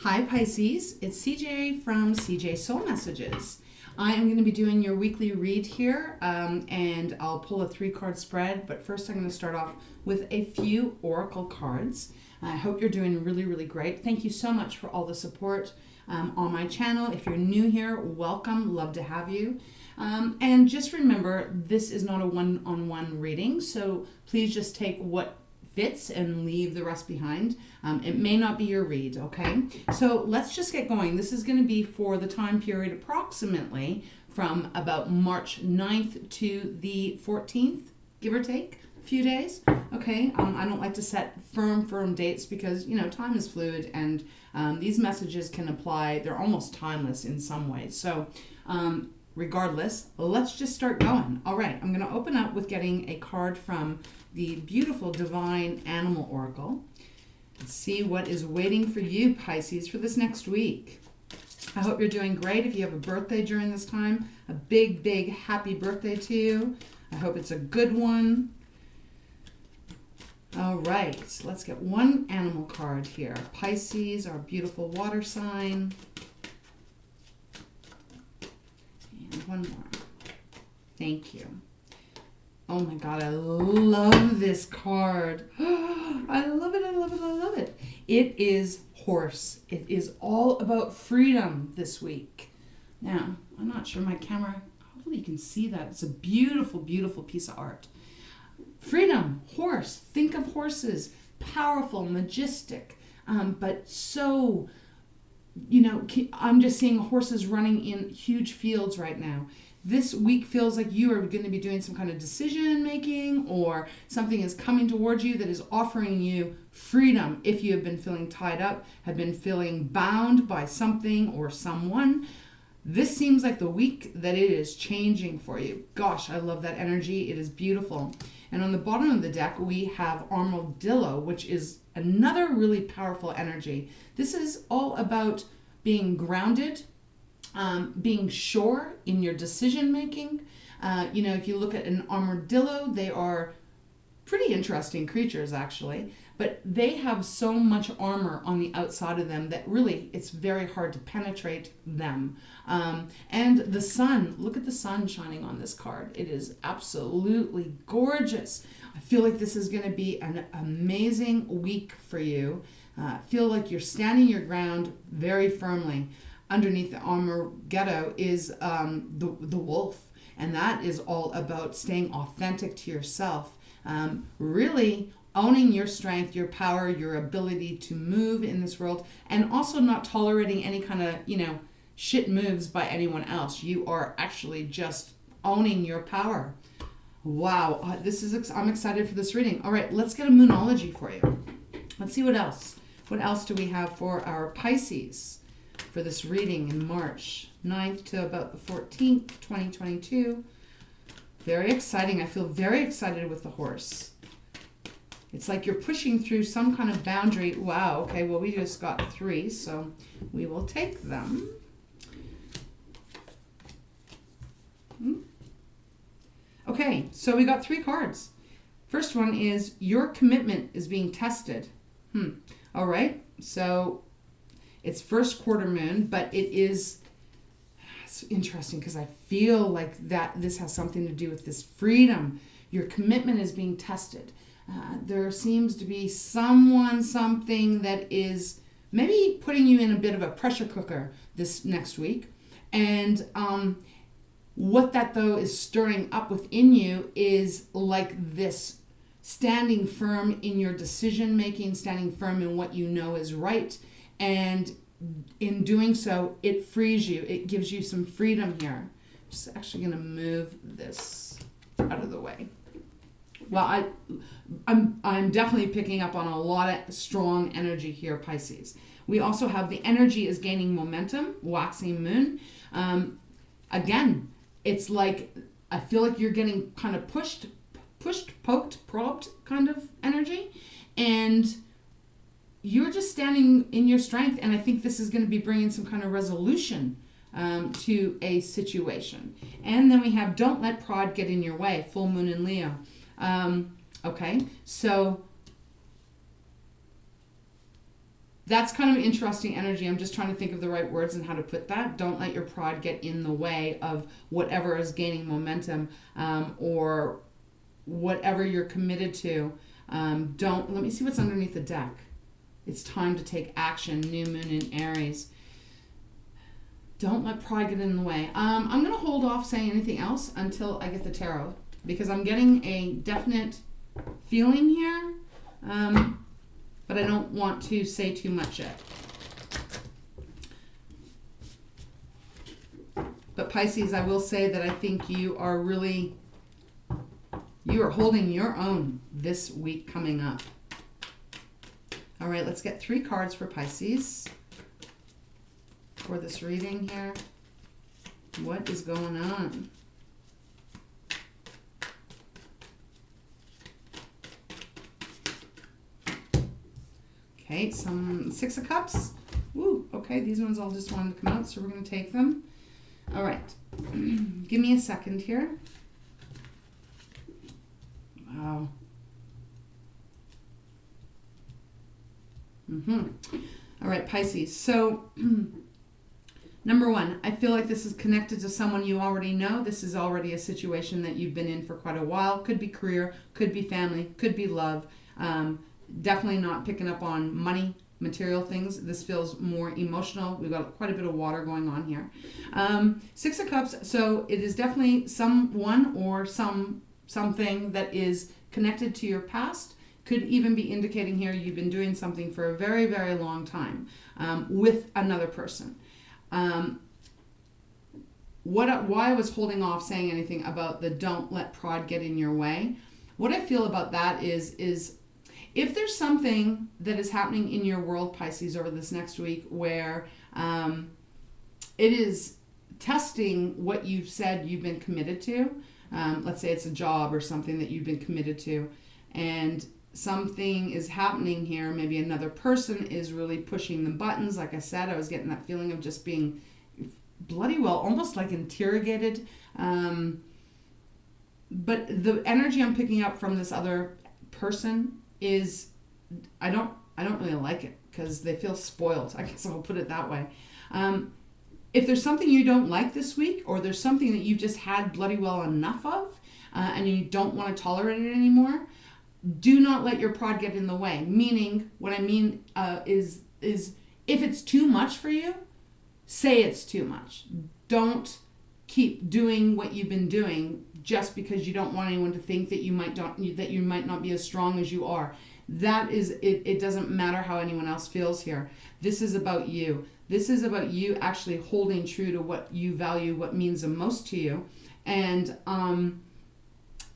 Hi Pisces, it's CJ from CJ Soul Messages. I am going to be doing your weekly read here, and I'll pull a 3-card spread, but first I'm going to start off with a few oracle cards. I hope you're doing really, really great. Thank you so much for all the support on my channel. If you're new here, welcome. Love to have you. And just remember, this is not a one-on-one reading, so please just take what fits and leave the rest behind. It may not be your read, okay? So let's just get going. This is going to be for the time period approximately from about March 9th to the 14th, give or take a few days, okay? I don't like to set firm dates because, you know, time is fluid, and these messages can apply. They're almost timeless in some ways. So regardless, let's just start going. All right, I'm going to open up with getting a card from the beautiful Divine Animal Oracle. Let's see what is waiting for you, Pisces, for this next week. I hope you're doing great. If you have a birthday during this time, a big, big happy birthday to you. I hope it's a good one. All right, let's get one animal card here. Pisces, our beautiful water sign. And one more. Thank you. Oh my God, I love this card. I love it, I love it, I love it. It is horse. It is all about freedom this week. Now, I'm not sure my camera, hopefully you can see that. It's a beautiful, beautiful piece of art. Freedom, horse. Think of horses. Powerful, majestic, but so, you know, I'm just seeing horses running in huge fields right now. This week feels like you are going to be doing some kind of decision making, or something is coming towards you that is offering you freedom. If you have been feeling tied up, have been feeling bound by something or someone, this seems like the week that it is changing for you. Gosh, I love that energy. It is beautiful. And on the bottom of the deck, we have Armadillo, which is another really powerful energy. This is all about being grounded, being sure in your decision making. You know, if you look at an armadillo, they are pretty interesting creatures actually, but they have so much armor on the outside of them that really it's very hard to penetrate them. And the sun, look at the sun shining on this card. It is absolutely gorgeous. I feel like this is going to be an amazing week for you. Feel like you're standing your ground very firmly. Underneath the Armadillo is the wolf, and that is all about staying authentic to yourself, really owning your strength, your power, your ability to move in this world, and also not tolerating any kind of, you know, shit moves by anyone else. You are actually just owning your power. Wow, I'm excited for this reading. All right, let's get a Moonology for you. Let's see what else. What else do we have for our Pisces for this reading in March 9th to about the 14th, 2022. Very exciting. I feel very excited with the horse. It's like you're pushing through some kind of boundary. Wow, okay, well, we just got 3, so we will take them. Okay, so we got 3 cards. First one is your commitment is being tested. All right, so it's first quarter moon, but it's interesting because I feel like that this has something to do with this freedom. Your commitment is being tested. There seems to be something that is maybe putting you in a bit of a pressure cooker this next week. And what that, though, is stirring up within you is like this standing firm in your decision making, standing firm in what you know is right. And in doing so, it frees you. It gives you some freedom here. Just actually going to move this out of the way. Well, I'm definitely picking up on a lot of strong energy here, Pisces. We also have the energy is gaining momentum, waxing moon. Again, it's like I feel like you're getting kind of pushed, poked, probed kind of energy. And you're just standing in your strength, and I think this is going to be bringing some kind of resolution to a situation. And then we have don't let pride get in your way, full moon in Leo. Okay, so that's kind of interesting energy. I'm just trying to think of the right words and how to put that. Don't let your pride get in the way of whatever is gaining momentum, or whatever you're committed to. Let me see what's underneath the deck. It's time to take action. New moon in Aries. Don't let pride get in the way. I'm going to hold off saying anything else until I get the tarot, because I'm getting a definite feeling here, but I don't want to say too much yet. But Pisces, I will say that I think you are holding your own this week coming up. All right, let's get 3 cards for Pisces for this reading here. What is going on? Okay, some 6 of Cups. Woo, okay, these ones all just wanted to come out, so we're going to take them. All right, give me a second here. Wow. All right, Pisces. So, number 1, I feel like this is connected to someone you already know. This is already a situation that you've been in for quite a while. Could be career, could be family, could be love. Definitely not picking up on money, material things. This feels more emotional. We've got quite a bit of water going on here. 6 of Cups. So it is definitely someone or something that is connected to your past. Could even be indicating here you've been doing something for a very, very long time with another person. Why I was holding off saying anything about the don't let pride get in your way. What I feel about that is if there's something that is happening in your world, Pisces, over this next week where it is testing what you've said you've been committed to. Let's say it's a job or something that you've been committed to, and something is happening here. Maybe another person is really pushing the buttons. Like I said, I was getting that feeling of just being bloody well, almost like interrogated. But the energy I'm picking up from this other person is, I don't really like it, because they feel spoiled. I guess I'll put it that way. If there's something you don't like this week, or there's something that you've just had bloody well enough of, and you don't want to tolerate it anymore, do not let your pride get in the way. Meaning, what I mean is if it's too much for you, say it's too much. Don't keep doing what you've been doing just because you don't want anyone to think that you might not be as strong as you are. That is it. It doesn't matter how anyone else feels here. This is about you. This is about you actually holding true to what you value, what means the most to you, and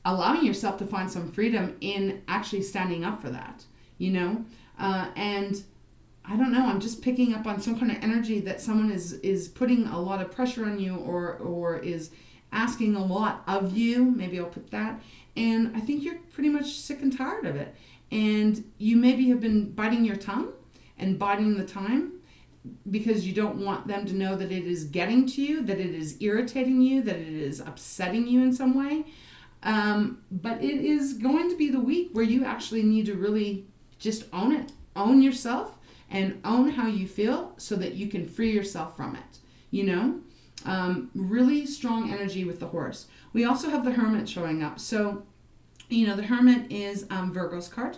allowing yourself to find some freedom in actually standing up for that, and I don't know, I'm just picking up on some kind of energy that someone is putting a lot of pressure on you, or is asking a lot of you, maybe I'll put that, and I think you're pretty much sick and tired of it, and you maybe have been biting your tongue and biding the time because you don't want them to know that it is getting to you, that it is irritating you, that it is upsetting you in some way. But it is going to be the week where you actually need to really just own it. Own yourself and own how you feel so that you can free yourself from it. Really strong energy with the horse. We also have the Hermit showing up. So, the Hermit is Virgo's card.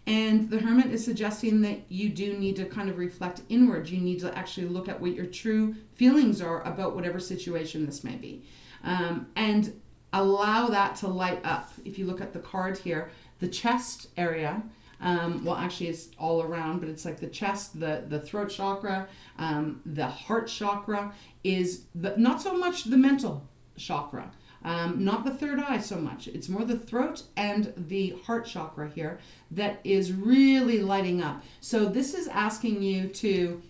And the Hermit is suggesting that you do need to kind of reflect inward. You need to actually look at what your true feelings are about whatever situation this may be. And allow that to light up. If you look at the card here, the chest area, actually it's all around, but it's like the chest, the throat chakra, the heart chakra is not so much the mental chakra, not the third eye so much. It's more the throat and the heart chakra here that is really lighting up. So this is asking you to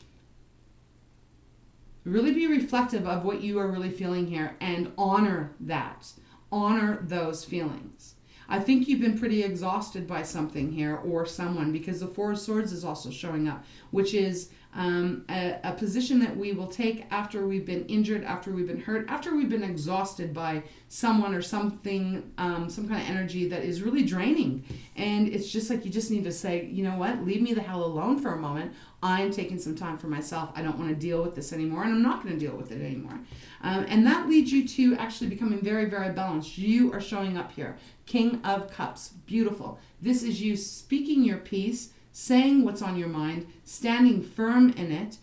really be reflective of what you are really feeling here and honor that. Honor those feelings. I think you've been pretty exhausted by something here or someone, because the Four of Swords is also showing up, which is a position that we will take after we've been injured, after we've been hurt, after we've been exhausted by someone or something, some kind of energy that is really draining. And it's just like you just need to say, you know what, leave me the hell alone for a moment. I'm taking some time for myself. I don't want to deal with this anymore, and I'm not going to deal with it anymore. And that leads you to actually becoming very, very balanced. You are showing up here. King of Cups. Beautiful. This is you speaking your piece, saying what's on your mind, standing firm in it,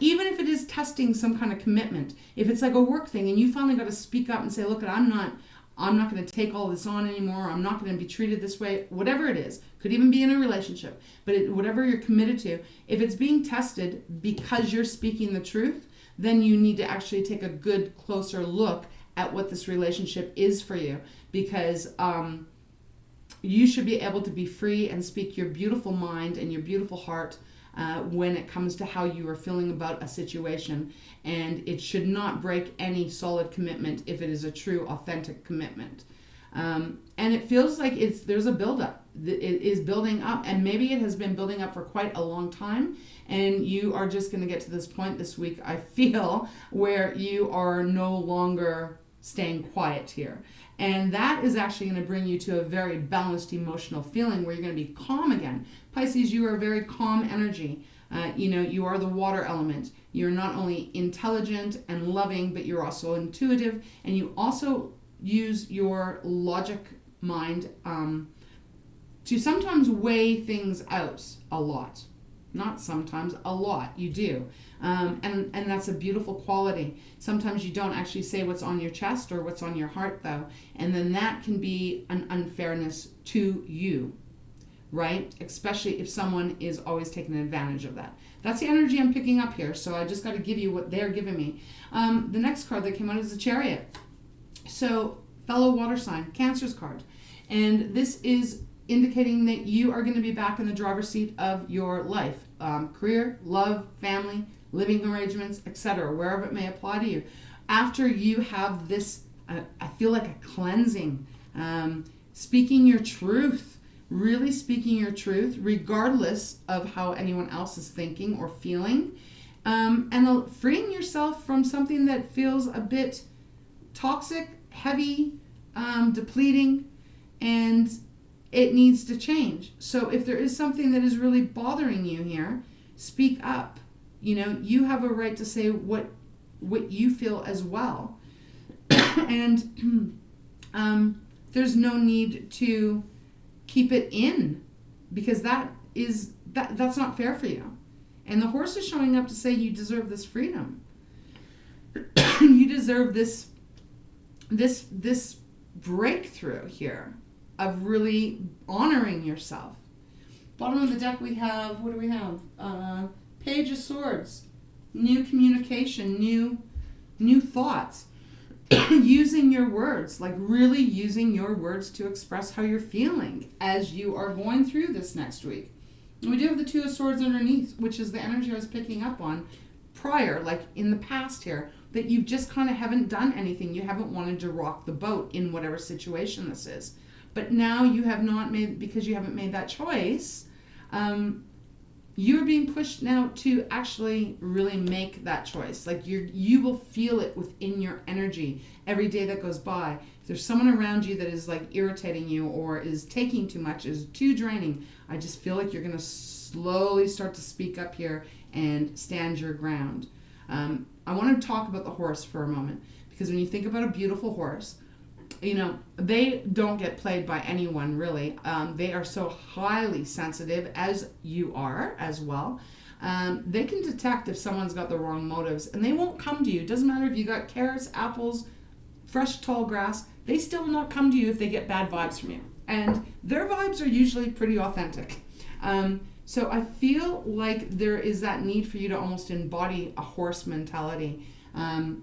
even if it is testing some kind of commitment. If it's like a work thing and you finally got to speak up and say, look, I'm not going to take all this on anymore. I'm not going to be treated this way. Whatever it is. Could even be in a relationship. But whatever you're committed to, if it's being tested because you're speaking the truth, then you need to actually take a good, closer look at what this relationship is for you. Because you should be able to be free and speak your beautiful mind and your beautiful heart when it comes to how you are feeling about a situation. And it should not break any solid commitment if it is a true, authentic commitment. And it feels like there's a buildup. It is building up, and maybe it has been building up for quite a long time. And you are just going to get to this point this week, I feel, where you are no longer staying quiet here. And that is actually going to bring you to a very balanced emotional feeling where you're going to be calm again. Pisces, you are a very calm energy. You are the water element. You're not only intelligent and loving, but you're also intuitive. And you also use your logic mind to sometimes weigh things out a lot. Not sometimes, a lot. You do. And that's a beautiful quality. Sometimes you don't actually say what's on your chest or what's on your heart, though. And then that can be an unfairness to you, right? Especially if someone is always taking advantage of that. That's the energy I'm picking up here. So I just got to give you what they're giving me. The next card that came out is the Chariot. So fellow water sign, Cancer's card. And this is indicating that you are going to be back in the driver's seat of your life. Career, love, family, living arrangements, etc., wherever it may apply to you. After you have this, I feel like a cleansing, speaking your truth, really speaking your truth, regardless of how anyone else is thinking or feeling, and freeing yourself from something that feels a bit toxic, heavy, depleting, and it needs to change. So if there is something that is really bothering you here, speak up. You have a right to say what you feel as well. And there's no need to keep it in, because that's not fair for you. And the horse is showing up to say you deserve this freedom. You deserve this breakthrough here of really honoring yourself. Bottom of the deck we have, what do we have? Page of Swords. New communication, new thoughts. Using your words, like really using your words to express how you're feeling as you are going through this next week. And we do have the Two of Swords underneath, which is the energy I was picking up on prior, like in the past here, that you just kind of haven't done anything. You haven't wanted to rock the boat in whatever situation this is. But now you have not made, because you haven't made that choice, you're being pushed now to actually really make that choice. Like you will feel it within your energy every day that goes by. If there's someone around you that is like irritating you or is taking too much, is too draining, I just feel like you're going to slowly start to speak up here and stand your ground. I want to talk about the horse for a moment, because when you think about a beautiful horse, they don't get played by anyone, really. They are so highly sensitive, as you are as well. They can detect if someone's got the wrong motives, and they won't come to you. It doesn't matter if you got carrots, apples, fresh tall grass. They still will not come to you if they get bad vibes from you. And their vibes are usually pretty authentic. So I feel like there is that need for you to almost embody a horse mentality. And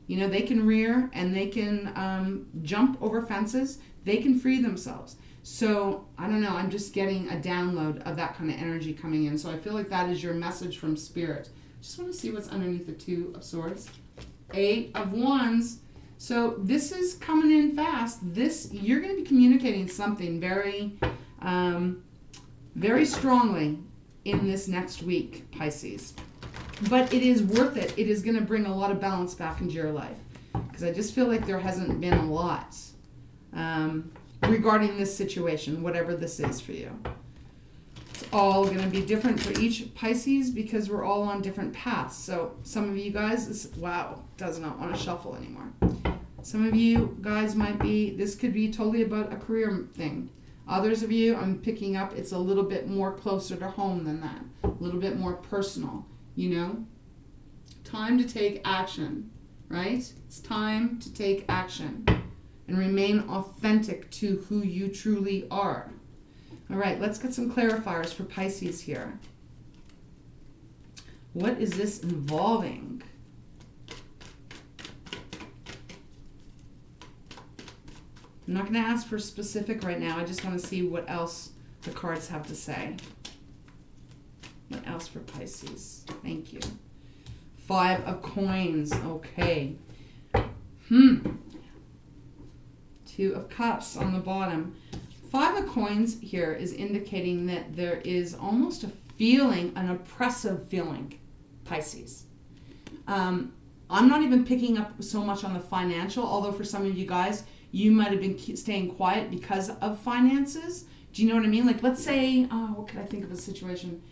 they can rear and they can jump over fences. They can free themselves. So, I don't know, I'm just getting a download of that kind of energy coming in. So I feel like that is your message from Spirit. Just want to see what's underneath the Two of Swords. 8 of Wands. So this is coming in fast. You're going to be communicating something very, very strongly in this next week, Pisces. But it is worth it. It is going to bring a lot of balance back into your life. Because I just feel like there hasn't been a lot regarding this situation, whatever this is for you. It's all going to be different for each Pisces because we're all on different paths. So some of you guys, does not want to shuffle anymore. Some of you guys this could be totally about a career thing. Others of you, I'm picking up, it's a little bit more closer to home than that. A little bit more personal, Time to take action, right? It's time to take action and remain authentic to who you truly are. All right, let's get some clarifiers for Pisces here. What is this involving? I'm not going to ask for specific right now. I just want to see what else the cards have to say. What else for Pisces? Thank you. 5 of coins. Okay. 2 of cups on the bottom. 5 of coins here is indicating that there is almost a feeling, an oppressive feeling, Pisces. I'm not even picking up so much on the financial, although for some of you guys, you might have been staying quiet because of finances. Do you know what I mean? Like, let's say, what could I think of a situation?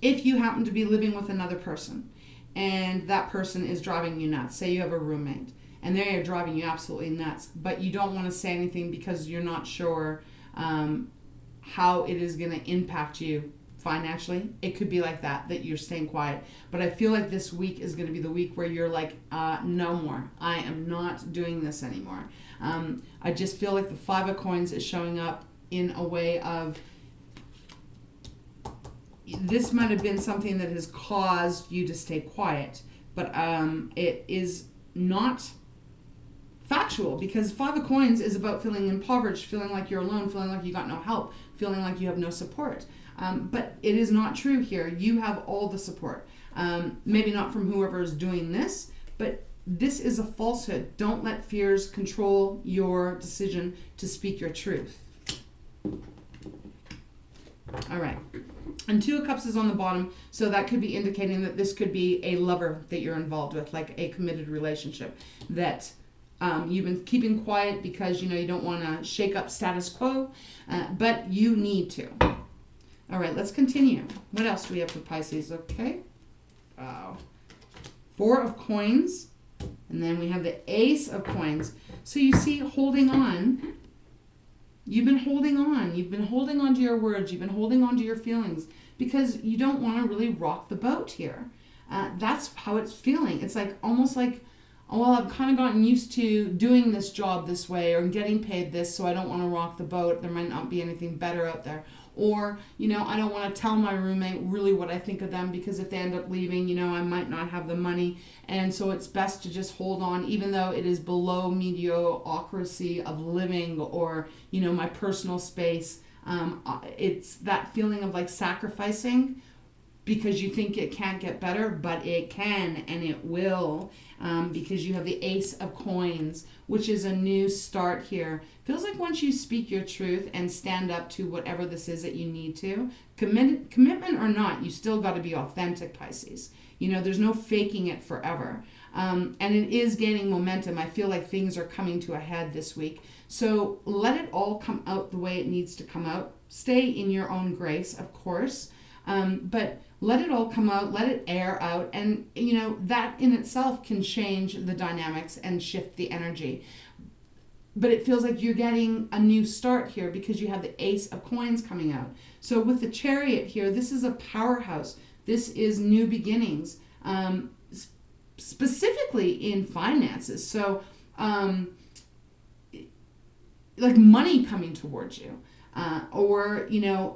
If you happen to be living with another person and that person is driving you nuts, say you have a roommate and they are driving you absolutely nuts, but you don't want to say anything because you're not sure how it is going to impact you financially. It could be like that you're staying quiet. But I feel like this week is going to be the week where you're like, no more. I am not doing this anymore. I just feel like the 5 of coins is showing up in a way of, this might have been something that has caused you to stay quiet, but it is not factual, because 5 of coins is about feeling impoverished, feeling like you're alone, feeling like you got no help, feeling like you have no support. But it is not true here. You have all the support. Maybe not from whoever is doing this, but this is a falsehood. Don't let fears control your decision to speak your truth. All right. And 2 of cups is on the bottom, so that could be indicating that this could be a lover that you're involved with, like a committed relationship that you've been keeping quiet because you don't want to shake up status quo, but you need to. All right, let's continue. What else do we have for Pisces? Okay. Wow. 4 of coins, and then we have the Ace of coins. So you see, holding on. You've been holding on. You've been holding on to your words. You've been holding on to your feelings because you don't want to really rock the boat here. That's how it's feeling. It's like almost like, well, I've kind of gotten used to doing this job this way or getting paid this, so I don't want to rock the boat. There might not be anything better out there. Or, I don't want to tell my roommate really what I think of them because if they end up leaving, I might not have the money. And so it's best to just hold on, even though it is below mediocrity of living or, my personal space. It's that feeling of like sacrificing because you think it can't get better, but it can and it will, because you have the Ace of coins, which is a new start here. Feels like once you speak your truth and stand up to whatever this is that you need to, commitment or not, you still got to be authentic, Pisces. There's no faking it forever. And it is gaining momentum. I feel like things are coming to a head this week. So let it all come out the way it needs to come out. Stay in your own grace, of course. But let it all come out, let it air out. And, that in itself can change the dynamics and shift the energy. But it feels like you're getting a new start here because you have the Ace of coins coming out. So with the Chariot here, this is a powerhouse. This is new beginnings, specifically in finances. So like money coming towards you. Or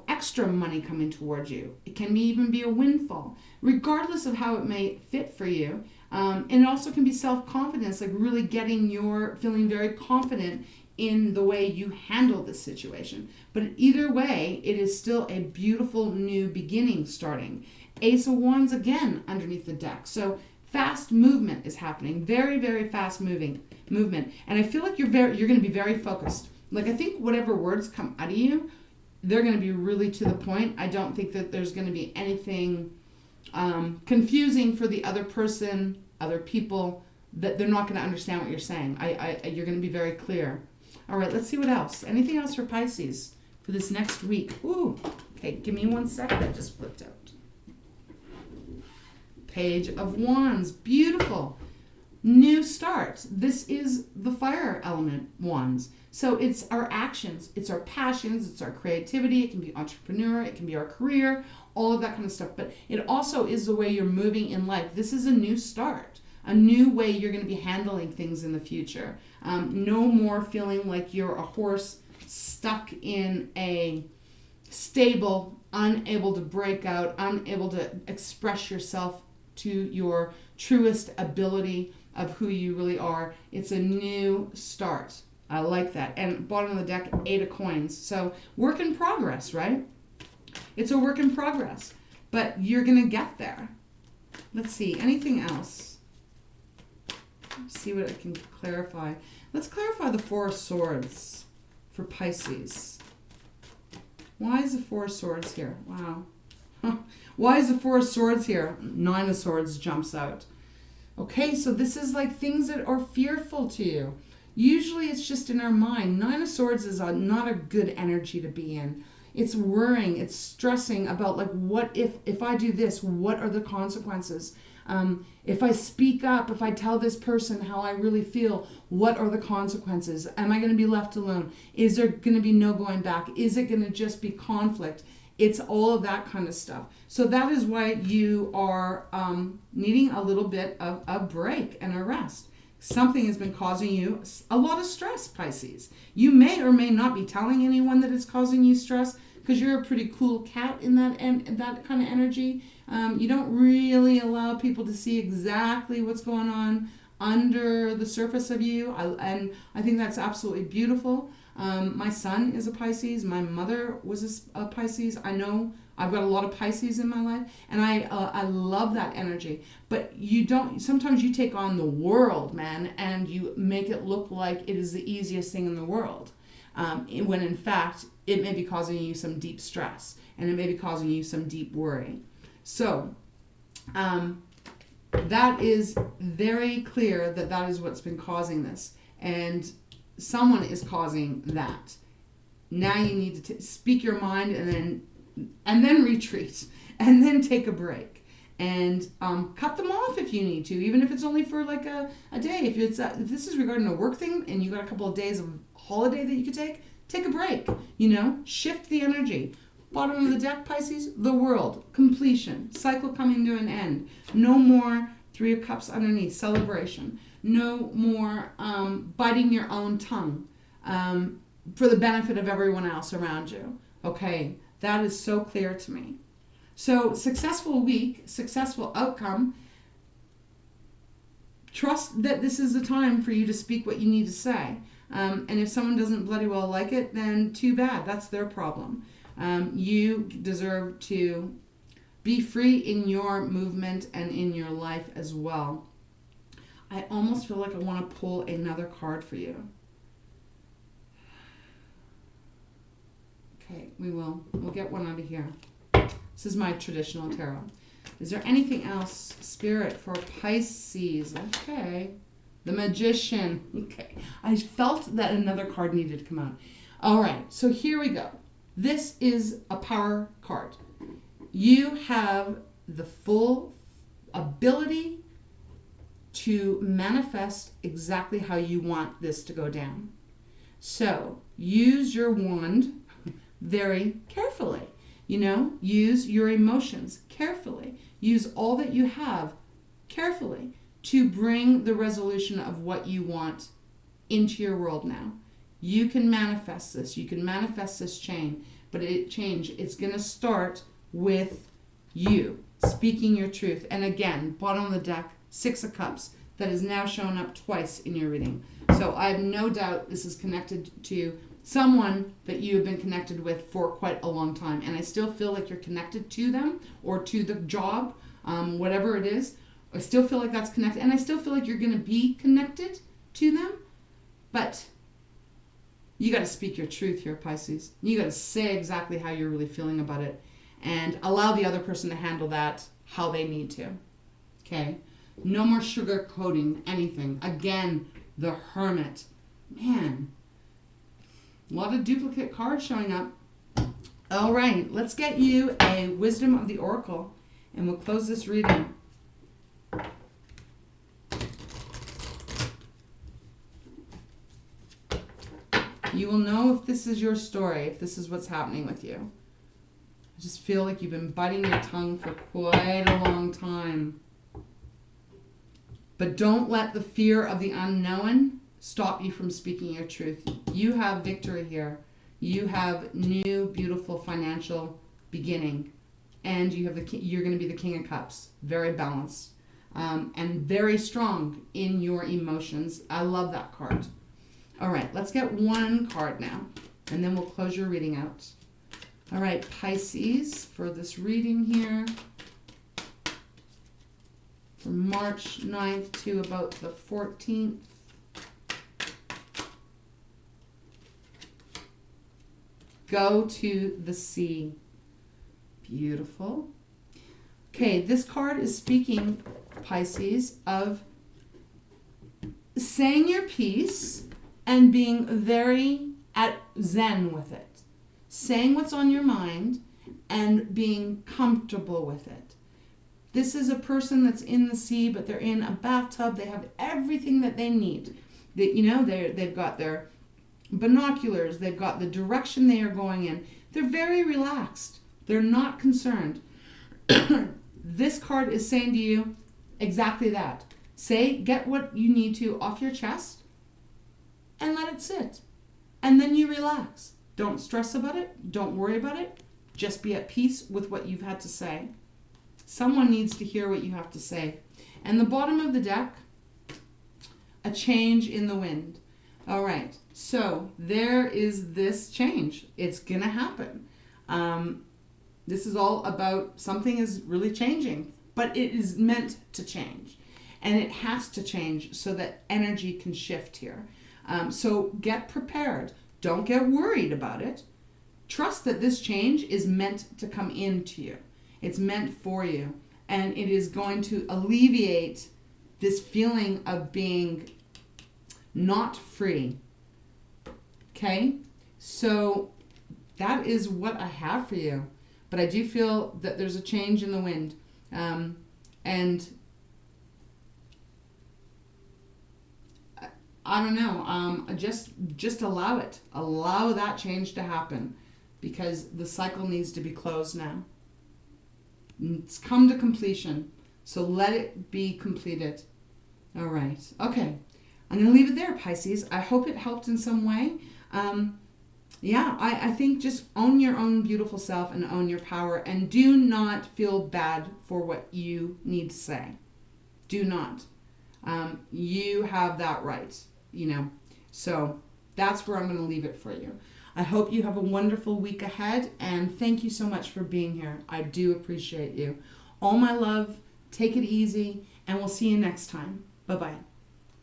extra money coming towards you. It can even be a windfall, regardless of how it may fit for you. And it also can be self-confidence, like really feeling very confident in the way you handle this situation. But either way, it is still a beautiful new beginning starting. Ace of Wands again underneath the deck. So fast movement is happening. Very, very fast movement. And I feel like you're going to be very focused. Like, I think whatever words come out of you, they're going to be really to the point. I don't think that there's going to be anything confusing for the other person, other people, that they're not going to understand what you're saying. You're going to be very clear. All right, let's see what else. Anything else for Pisces for this next week? Ooh, okay, give me 1 second. I just flipped out. Page of Wands, beautiful. New start. This is the fire element wands. So it's our actions, it's our passions, it's our creativity. It can be entrepreneur, it can be our career, all of that kind of stuff. But it also is the way you're moving in life. This is a new start, a new way you're going to be handling things in the future. No more feeling like you're a horse stuck in a stable, unable to break out, unable to express yourself to your truest ability of who you really are. It's a new start. I like that. And bottom of the deck, 8 of coins. So work in progress, right? It's a work in progress, but you're going to get there. Let's see. Anything else? Let's see what I can clarify. Let's clarify the 4 of Swords for Pisces. Why is the 4 of Swords here? Wow. Why is the 4 of Swords here? 9 of Swords jumps out. Okay, so this is like things that are fearful to you. Usually it's just in our mind. 9 of Swords is not a good energy to be in. It's worrying, it's stressing about like, what if I do this, what are the consequences? If I speak up, if I tell this person how I really feel, what are the consequences? Am I going to be left alone? Is there going to be no going back? Is it going to just be conflict? It's all of that kind of stuff. So that is why you are needing a little bit of a break and a rest. Something has been causing you a lot of stress, Pisces. You may or may not be telling anyone that it's causing you stress because you're a pretty cool cat in that kind of energy. You don't really allow people to see exactly what's going on under the surface of you. And I think that's absolutely beautiful. My son is a Pisces. My mother was a Pisces. I know I've got a lot of Pisces in my life, and I love that energy. But you don't. Sometimes you take on the world, man, and you make it look like it is the easiest thing in the world, when in fact it may be causing you some deep stress, and it may be causing you some deep worry. So that is very clear that is what's been causing this, and someone is causing that. Now you need to speak your mind and then retreat and then take a break and cut them off if you need to, even if it's only for like a day. If this is regarding a work thing and you got a couple of days of holiday that you could take a break, shift the energy. Bottom of the deck, Pisces, the world, completion, cycle coming to an end. No more 3 of Cups underneath, celebration. No more biting your own tongue for the benefit of everyone else around you. Okay, that is so clear to me. So successful week, successful outcome. Trust that this is the time for you to speak what you need to say. And if someone doesn't bloody well like it, then too bad. That's their problem. You deserve to be free in your movement and in your life as well. I almost feel like I want to pull another card for you. Okay, we'll get one out of here. This is my traditional tarot. Is there anything else, Spirit, for Pisces? Okay. The Magician. Okay. I felt that another card needed to come out. All right, so here we go. This is a power card. You have the full ability to manifest exactly how you want this to go down. So use your wand very carefully. Use your emotions carefully. Use all that you have carefully to bring the resolution of what you want into your world now. You can manifest this. You can manifest this change. It's going to start with you speaking your truth. And again, bottom of the deck, 6 of Cups. That is now shown up twice in your reading. So I have no doubt this is connected to someone that you have been connected with for quite a long time. And I still feel like you're connected to them or to the job, whatever it is. I still feel like that's connected, and I still feel like you're going to be connected to them, but you got to speak your truth here, Pisces. You got to say exactly how you're really feeling about it and allow the other person to handle that how they need to. Okay? No more sugarcoating anything. Again, the Hermit. Man, a lot of duplicate cards showing up. All right, let's get you a Wisdom of the Oracle, and we'll close this reading. You will know if this is your story, if this is what's happening with you. I just feel like you've been biting your tongue for quite a long time. But don't let the fear of the unknown stop you from speaking your truth. You have victory here. You have new, beautiful financial beginning. And you have you're going to be the King of Cups. Very balanced. And very strong in your emotions. I love that card. All right, let's get one card now, and then we'll close your reading out. All right, Pisces, for this reading here, from March 9th to about the 14th. Go to the sea. Beautiful. Okay, this card is speaking, Pisces, of saying your piece and being very at zen with it. Saying what's on your mind and being comfortable with it. This is a person that's in the sea, but they're in a bathtub. They have everything that they need. They've got their binoculars. They've got the direction they are going in. They're very relaxed. They're not concerned. This card is saying to you exactly that. Get what you need to off your chest and let it sit. And then you relax. Don't stress about it. Don't worry about it. Just be at peace with what you've had to say. Someone needs to hear what you have to say. And the bottom of the deck, a change in the wind. All right. So there is this change. It's going to happen. This is all about something is really changing, but it is meant to change. And it has to change so that energy can shift here. So get prepared. Don't get worried about it. Trust that this change is meant to come into you. It's meant for you. And it is going to alleviate this feeling of being not free. Okay? So that is what I have for you. But I do feel that there's a change in the wind. And I don't know, just allow it. Allow that change to happen because the cycle needs to be closed now. It's come to completion, so let it be completed. All right. Okay. I'm going to leave it there, Pisces. I hope it helped in some way. I think just own your own beautiful self and own your power and do not feel bad for what you need to say. Do not. You have that right. So that's where I'm going to leave it for you. I hope you have a wonderful week ahead, and thank you so much for being here. I do appreciate you. All my love, take it easy, and we'll see you next time. Bye-bye.